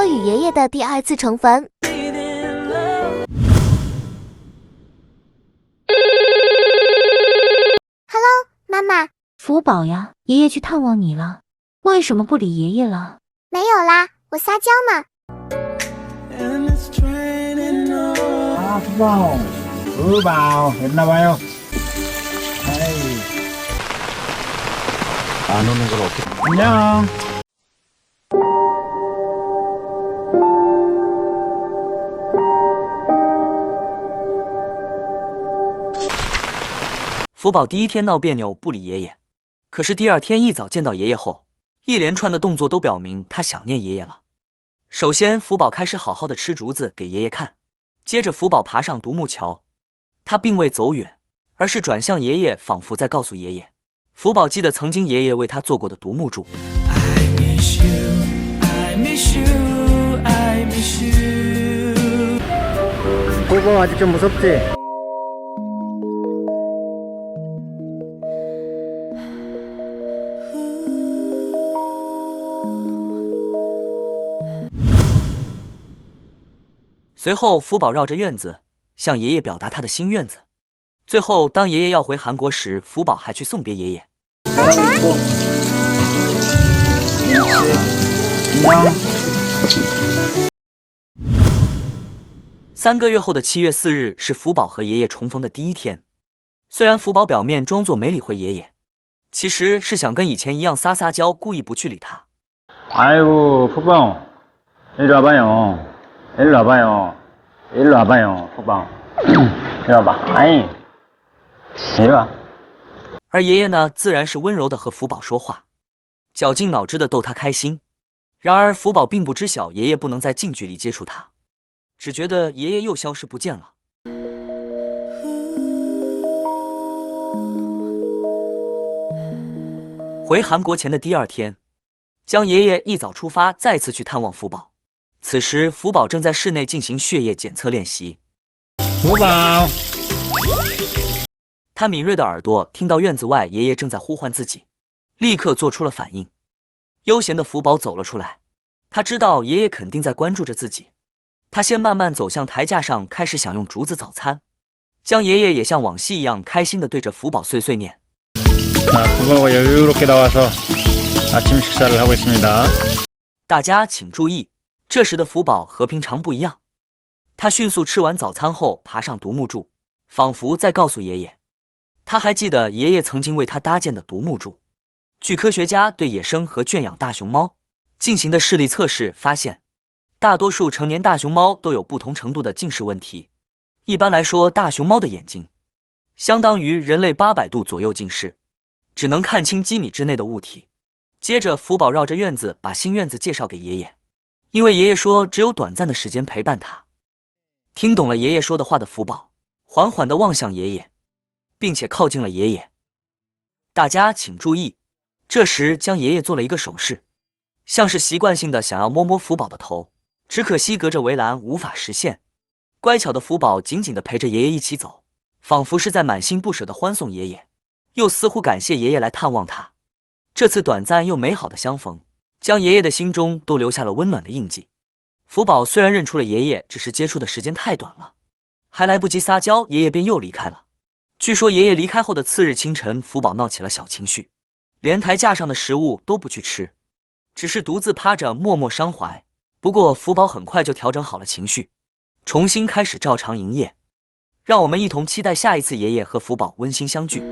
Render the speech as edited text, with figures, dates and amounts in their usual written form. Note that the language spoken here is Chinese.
宝与爷爷的第二次重逢。Hello， 妈妈。福宝呀，爷爷去探望你了，为什么不理爷爷了？没有啦，我撒娇呢。福宝，했나봐요。안 오는 걸 어떻게? 안녕。福宝第一天闹别扭不理爷爷，可是第二天一早见到爷爷后，一连串的动作都表明他想念爷爷了。首先，福宝开始好好的吃竹子给爷爷看，接着福宝爬上独木桥，他并未走远，而是转向爷爷，仿佛在告诉爷爷，福宝记得曾经爷爷为他做过的独木柱。福宝아직 좀 무섭지?随后，福宝绕着院子向爷爷表达他的心愿子。最后，当爷爷要回韩国时，福宝还去送别爷爷。3个月后的7月4日是福宝和爷爷重逢的第一天。虽然福宝表面装作没理会爷爷，其实是想跟以前一样撒娇，故意不去理他。아이고福宝，이리 와봐요。일로 와봐요. 일로 와봐요. 호방. 일로 와봐. 아이. 이리 와. 而爷爷呢，自然是温柔的和福宝说话，绞尽脑汁的逗他开心。然而福宝并不知晓爷爷不能在近距离接触他，只觉得爷爷又消失不见了。回韩国前的第二天，江爷爷一早出发，再次去探望福宝。此时，福宝正在室内进行血液检测练习。福宝，他敏锐的耳朵听到院子外爷爷正在呼唤自己，立刻做出了反应。悠闲的福宝走了出来，他知道爷爷肯定在关注着自己。他先慢慢走向台架上，开始享用竹子早餐。江爷爷也像往昔一样开心地对着福宝碎碎念。福宝여유롭게 나와서 아침 식사를 하고 있습니다。大家请注意。这时的福宝和平常不一样，他迅速吃完早餐后爬上独木柱，仿佛在告诉爷爷，他还记得爷爷曾经为他搭建的独木柱。据科学家对野生和圈养大熊猫进行的视力测试发现，大多数成年大熊猫都有不同程度的近视问题。一般来说，大熊猫的眼睛相当于人类800度左右近视，只能看清几米之内的物体。接着，福宝绕着院子把新院子介绍给爷爷。因为爷爷说只有短暂的时间陪伴他。听懂了爷爷说的话的福宝缓缓地望向爷爷，并且靠近了爷爷。大家请注意，这时江爷爷做了一个手势，像是习惯性的想要摸摸福宝的头，只可惜隔着围栏无法实现。乖巧的福宝紧紧地陪着爷爷一起走，仿佛是在满心不舍地欢送爷爷，又似乎感谢爷爷来探望他。这次短暂又美好的相逢，将爷爷的心中都留下了温暖的印记。福宝虽然认出了爷爷，只是接触的时间太短了，还来不及撒娇，爷爷便又离开了。据说爷爷离开后的次日清晨，福宝闹起了小情绪，连台架上的食物都不去吃，只是独自趴着默默伤怀。不过福宝很快就调整好了情绪，重新开始照常营业。让我们一同期待下一次爷爷和福宝温馨相聚。